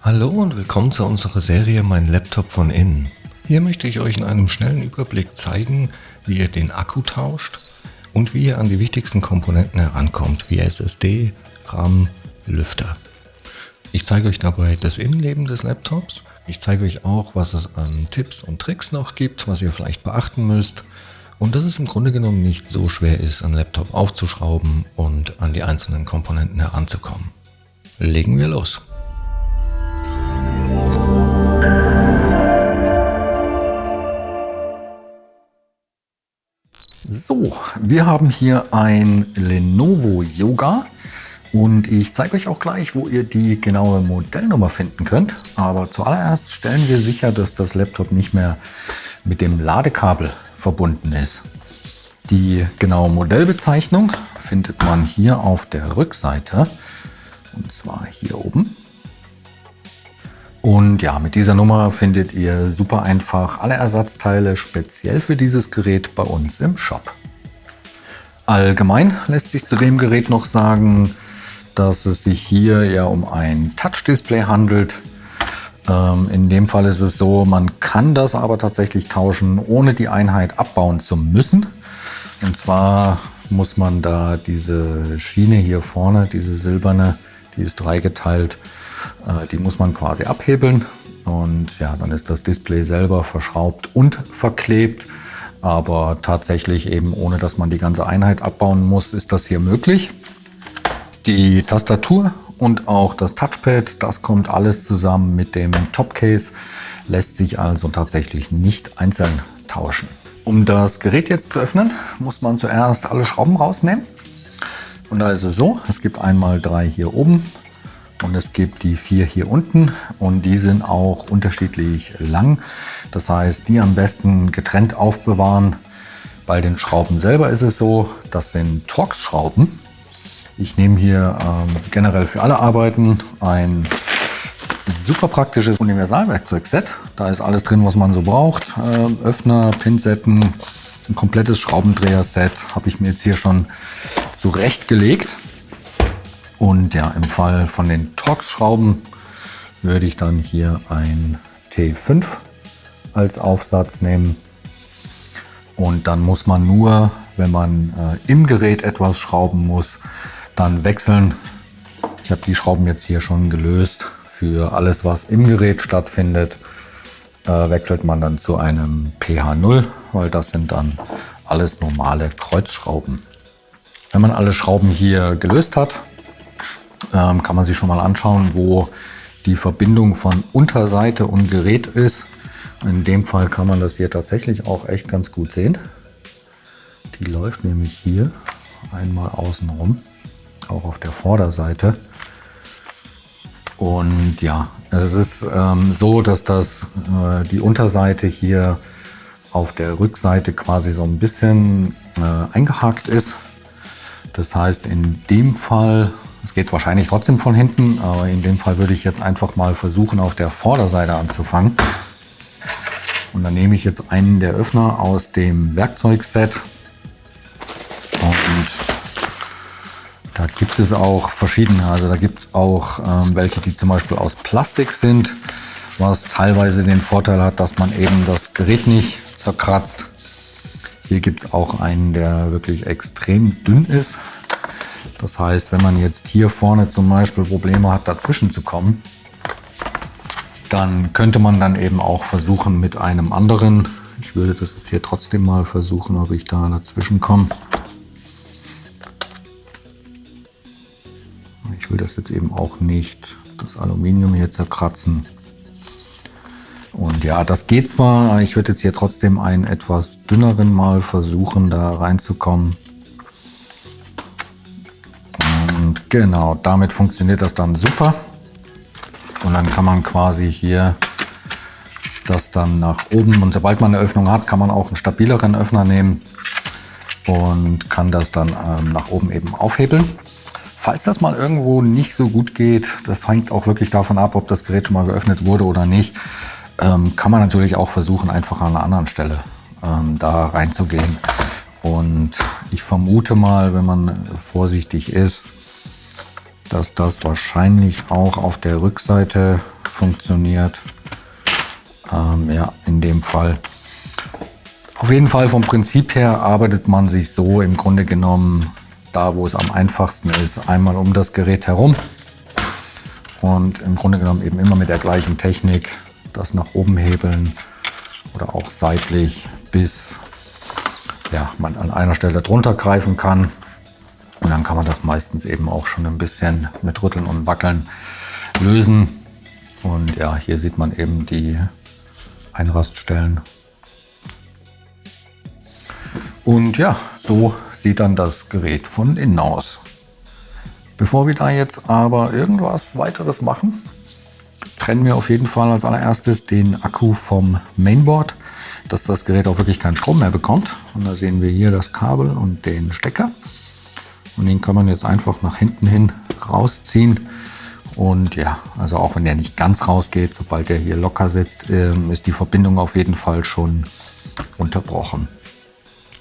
Hallo und willkommen zu unserer Serie Mein Laptop von innen. Hier möchte ich euch in einem schnellen Überblick zeigen, wie ihr den Akku tauscht und wie ihr an die wichtigsten Komponenten herankommt, wie SSD, RAM, Lüfter. Ich zeige euch dabei das Innenleben des Laptops. Ich zeige euch auch, was es an Tipps und Tricks noch gibt, was ihr vielleicht beachten müsst. Und dass es im Grunde genommen nicht so schwer ist, einen Laptop aufzuschrauben und an die einzelnen Komponenten heranzukommen. Legen wir los. So, wir haben hier ein Lenovo Yoga und ich zeige euch auch gleich, wo ihr die genaue Modellnummer finden könnt. Aber zuallererst stellen wir sicher, dass das Laptop nicht mehr mit dem Ladekabel verbunden ist. Die genaue Modellbezeichnung findet man hier auf der Rückseite, und zwar hier oben. Und ja, mit dieser Nummer findet ihr super einfach alle Ersatzteile speziell für dieses Gerät bei uns im Shop. Allgemein lässt sich zu dem Gerät noch sagen, dass es sich hier ja um ein Touch-Display handelt. In dem Fall ist es so, man kann das aber tatsächlich tauschen, ohne die Einheit abbauen zu müssen. Und zwar muss man da diese Schiene hier vorne, diese silberne, die ist dreigeteilt, die muss man quasi abhebeln und ja, dann ist das Display selber verschraubt und verklebt, aber tatsächlich eben ohne, dass man die ganze Einheit abbauen muss, ist das hier möglich. Die Tastatur und auch das Touchpad, das kommt alles zusammen mit dem Topcase, lässt sich also tatsächlich nicht einzeln tauschen. Um das Gerät jetzt zu öffnen, muss man zuerst alle Schrauben rausnehmen. Und da ist es so, es gibt einmal 3 hier oben. Und es gibt die 4 hier unten und die sind auch unterschiedlich lang. Das heißt, die am besten getrennt aufbewahren. Bei den Schrauben selber ist es so, das sind Torx-Schrauben. Ich nehme hier generell für alle Arbeiten ein super praktisches Universalwerkzeugset. Da ist alles drin, was man so braucht. Öffner, Pinzetten, ein komplettes Schraubendreher-Set habe ich mir jetzt hier schon zurechtgelegt. Und ja, im Fall von den Torx-Schrauben würde ich dann hier ein T5 als Aufsatz nehmen. Und dann muss man nur, wenn man im Gerät etwas schrauben muss, dann wechseln. Ich habe die Schrauben jetzt hier schon gelöst. Für alles, was im Gerät stattfindet, wechselt man dann zu einem PH0, weil das sind dann alles normale Kreuzschrauben. Wenn man alle Schrauben hier gelöst hat, kann man sich schon mal anschauen, wo die Verbindung von Unterseite und Gerät ist. In dem Fall kann man das hier tatsächlich auch echt ganz gut sehen. Die läuft nämlich hier einmal außen rum, auch auf der Vorderseite. Und ja, es ist so, dass die Unterseite hier auf der Rückseite quasi so ein bisschen eingehakt ist. Das heißt, in dem Fall, es geht wahrscheinlich trotzdem von hinten, aber in dem Fall würde ich jetzt einfach mal versuchen, auf der Vorderseite anzufangen. Und dann nehme ich jetzt einen der Öffner aus dem Werkzeugset. Und da gibt es auch verschiedene, also da gibt es auch welche, die zum Beispiel aus Plastik sind, was teilweise den Vorteil hat, dass man eben das Gerät nicht zerkratzt. Hier gibt es auch einen, der wirklich extrem dünn ist. Das heißt, wenn man jetzt hier vorne zum Beispiel Probleme hat, dazwischen zu kommen, dann könnte man dann eben auch versuchen mit einem anderen. Ich würde das jetzt hier trotzdem mal versuchen, ob ich da dazwischen komme. Ich will das jetzt eben auch nicht, das Aluminium hier zerkratzen. Und ja, das geht zwar, ich würde jetzt hier trotzdem einen etwas dünneren mal versuchen, da reinzukommen. Und genau, damit funktioniert das dann super. Und dann kann man quasi hier das dann nach oben, und sobald man eine Öffnung hat, kann man auch einen stabileren Öffner nehmen und kann das dann nach oben eben aufhebeln. Falls das mal irgendwo nicht so gut geht, das hängt auch wirklich davon ab, ob das Gerät schon mal geöffnet wurde oder nicht, kann man natürlich auch versuchen, einfach an einer anderen Stelle da reinzugehen. Und ich vermute mal, wenn man vorsichtig ist, dass das wahrscheinlich auch auf der Rückseite funktioniert. Ja, in dem Fall. Auf jeden Fall vom Prinzip her arbeitet man sich so im Grunde genommen da, wo es am einfachsten ist, einmal um das Gerät herum und im Grunde genommen eben immer mit der gleichen Technik, das nach oben hebeln oder auch seitlich, bis ja, man an einer Stelle drunter greifen kann. Und dann kann man das meistens eben auch schon ein bisschen mit Rütteln und Wackeln lösen. Und ja, hier sieht man eben die Einraststellen. Und ja, so sieht dann das Gerät von innen aus. Bevor wir da jetzt aber irgendwas weiteres machen, trennen wir auf jeden Fall als allererstes den Akku vom Mainboard, dass das Gerät auch wirklich keinen Strom mehr bekommt. Und da sehen wir hier das Kabel und den Stecker. Und den kann man jetzt einfach nach hinten hin rausziehen. Und ja, also auch wenn der nicht ganz rausgeht, sobald der hier locker sitzt, ist die Verbindung auf jeden Fall schon unterbrochen.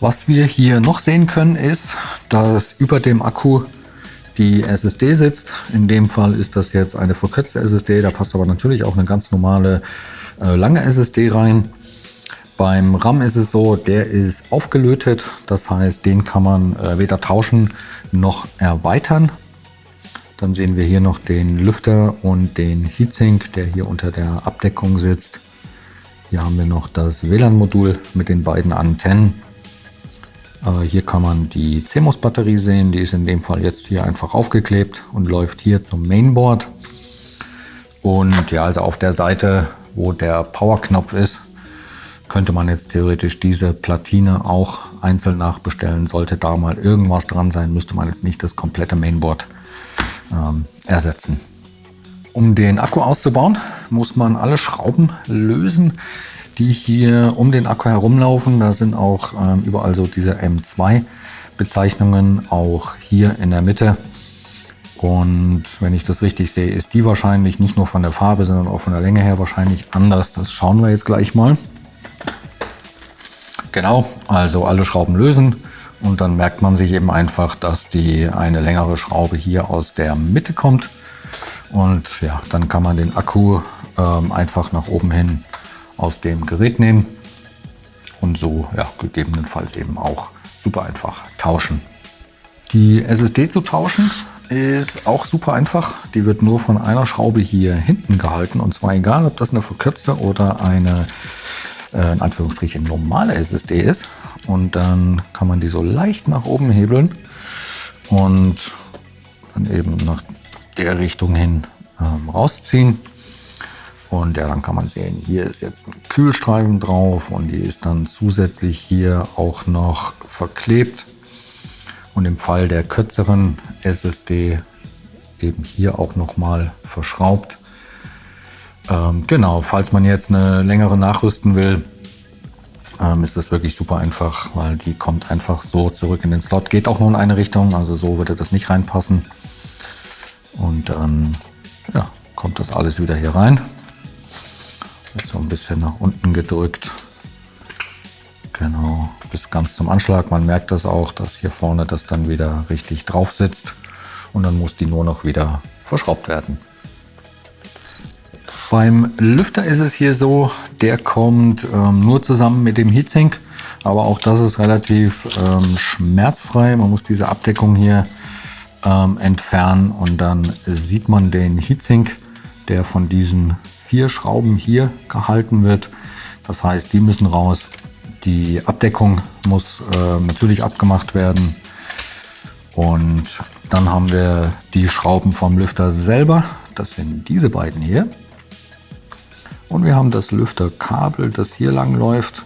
Was wir hier noch sehen können, ist, dass über dem Akku die SSD sitzt. In dem Fall ist das jetzt eine verkürzte SSD, da passt aber natürlich auch eine ganz normale lange SSD rein. Beim RAM ist es so, der ist aufgelötet, das heißt, den kann man weder tauschen noch erweitern. Dann sehen wir hier noch den Lüfter und den Heatsink, der hier unter der Abdeckung sitzt. Hier haben wir noch das WLAN-Modul mit den beiden Antennen. Hier kann man die CMOS-Batterie sehen, die ist in dem Fall jetzt hier einfach aufgeklebt und läuft hier zum Mainboard. Und ja, also auf der Seite, wo der Power-Knopf ist, könnte man jetzt theoretisch diese Platine auch einzeln nachbestellen. Sollte da mal irgendwas dran sein, müsste man jetzt nicht das komplette Mainboard ersetzen. Um den Akku auszubauen, muss man alle Schrauben lösen, die hier um den Akku herumlaufen. Da sind auch überall so diese M2-Bezeichnungen, auch hier in der Mitte. Und wenn ich das richtig sehe, ist die wahrscheinlich nicht nur von der Farbe, sondern auch von der Länge her wahrscheinlich anders. Das schauen wir jetzt gleich mal. Genau, also alle Schrauben lösen. Und dann merkt man sich eben einfach, dass die eine längere Schraube hier aus der Mitte kommt. Und ja, dann kann man den Akku einfach nach oben hin aus dem Gerät nehmen und so ja, gegebenenfalls eben auch super einfach tauschen. Die SSD zu tauschen ist auch super einfach. Die wird nur von einer Schraube hier hinten gehalten, und zwar egal, ob das eine verkürzte oder eine in Anführungsstrichen normale SSD ist. Und dann kann man die so leicht nach oben hebeln und dann eben nach der Richtung hin rausziehen. Und ja, dann kann man sehen, hier ist jetzt ein Kühlstreifen drauf und die ist dann zusätzlich hier auch noch verklebt. Und im Fall der kürzeren SSD eben hier auch nochmal verschraubt. Genau, falls man jetzt eine längere nachrüsten will, ist das wirklich super einfach, weil die kommt einfach so zurück in den Slot. Geht auch nur in eine Richtung, also so würde das nicht reinpassen. Und dann ja, kommt das alles wieder hier rein. Wird so ein bisschen nach unten gedrückt. Genau, bis ganz zum Anschlag. Man merkt das auch, dass hier vorne das dann wieder richtig drauf sitzt. Und dann muss die nur noch wieder verschraubt werden. Beim Lüfter ist es hier so, der kommt nur zusammen mit dem Heatsink. Aber auch das ist relativ schmerzfrei. Man muss diese Abdeckung hier entfernen und dann sieht man den Heatsink, der von diesen 4 Schrauben hier gehalten wird. Das heißt, die müssen raus. Die Abdeckung muss natürlich abgemacht werden. Und dann haben wir die Schrauben vom Lüfter selber. Das sind diese beiden hier. Und wir haben das Lüfterkabel, das hier lang läuft.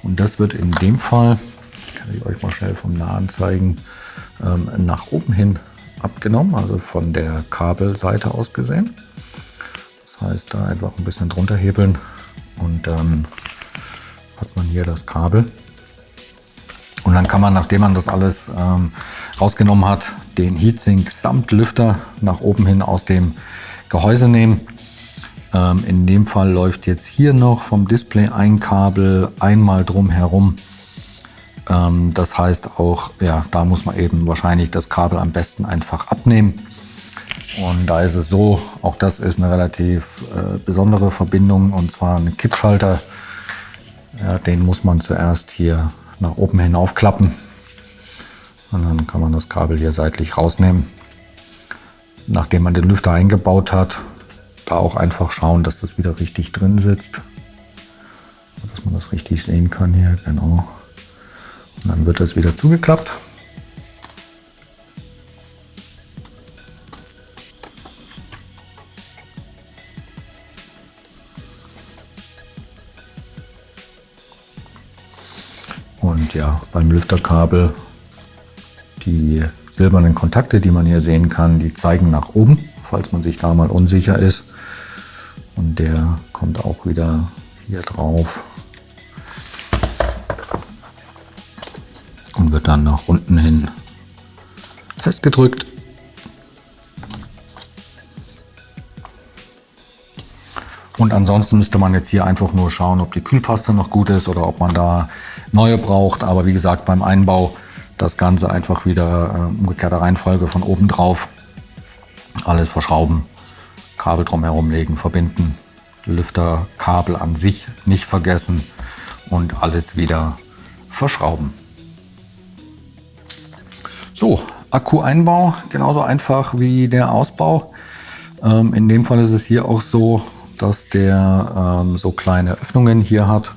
Und das wird in dem Fall, kann ich euch mal schnell vom Nahen zeigen, nach oben hin abgenommen, also von der Kabelseite aus gesehen. Das heißt, da einfach ein bisschen drunter hebeln und dann hat man hier das Kabel. Und dann kann man, nachdem man das alles rausgenommen hat, den Heatsink samt Lüfter nach oben hin aus dem Gehäuse nehmen. In dem Fall läuft jetzt hier noch vom Display ein Kabel einmal drum herum. Das heißt auch, ja, da muss man eben wahrscheinlich das Kabel am besten einfach abnehmen. Und da ist es so, auch das ist eine relativ besondere Verbindung, und zwar ein Kippschalter. Ja, den muss man zuerst hier nach oben hin aufklappen und dann kann man das Kabel hier seitlich rausnehmen. Nachdem man den Lüfter eingebaut hat, da auch einfach schauen, dass das wieder richtig drin sitzt, dass man das richtig sehen kann hier, genau. Und dann wird das wieder zugeklappt. Und ja, beim Lüfterkabel, die silbernen Kontakte, die man hier sehen kann, die zeigen nach oben, falls man sich da mal unsicher ist. Und der kommt auch wieder hier drauf und wird dann nach unten hin festgedrückt. Und ansonsten müsste man jetzt hier einfach nur schauen, ob die Kühlpaste noch gut ist oder ob man da neue braucht. Aber wie gesagt, beim Einbau das Ganze einfach wieder umgekehrte Reihenfolge von oben drauf. Alles verschrauben, Kabel drumherum legen, verbinden, Lüfterkabel an sich nicht vergessen und alles wieder verschrauben. So, Akku-Einbau genauso einfach wie der Ausbau. In dem Fall ist es hier auch so, dass der so kleine Öffnungen hier hat,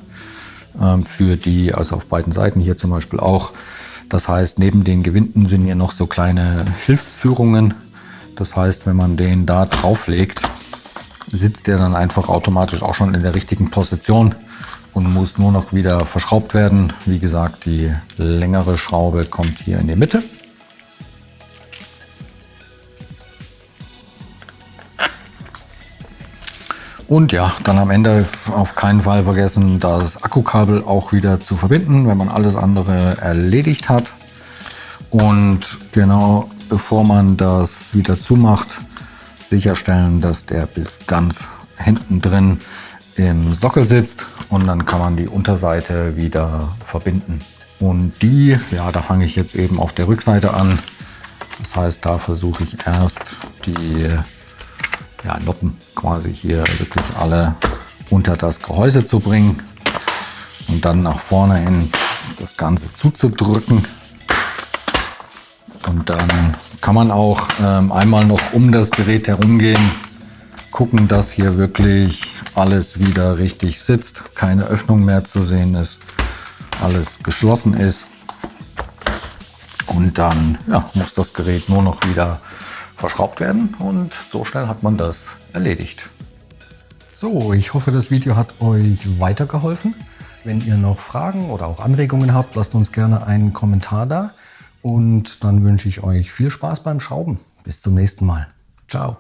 für die, also auf beiden Seiten hier zum Beispiel auch. Das heißt, neben den Gewinden sind hier noch so kleine Hilfsführungen. Das heißt, wenn man den da drauf legt, sitzt der dann einfach automatisch auch schon in der richtigen Position und muss nur noch wieder verschraubt werden. Wie gesagt, die längere Schraube kommt hier in die Mitte. Und ja, dann am Ende auf keinen Fall vergessen, das Akkukabel auch wieder zu verbinden, wenn man alles andere erledigt hat. Und genau bevor man das wieder zumacht, sicherstellen, dass der bis ganz hinten drin im Sockel sitzt, und dann kann man die Unterseite wieder verbinden. Und die, ja, da fange ich jetzt eben auf der Rückseite an. Das heißt, da versuche ich erst die Noppen quasi hier wirklich alle unter das Gehäuse zu bringen und dann nach vorne hin das Ganze zuzudrücken. Und dann kann man auch einmal noch um das Gerät herumgehen, gucken, dass hier wirklich alles wieder richtig sitzt, keine Öffnung mehr zu sehen ist, alles geschlossen ist. Und dann muss das Gerät nur noch wieder verschraubt werden, und so schnell hat man das erledigt. So, ich hoffe, das Video hat euch weitergeholfen. Wenn ihr noch Fragen oder auch Anregungen habt, lasst uns gerne einen Kommentar da, und dann wünsche ich euch viel Spaß beim Schrauben. Bis zum nächsten Mal. Ciao.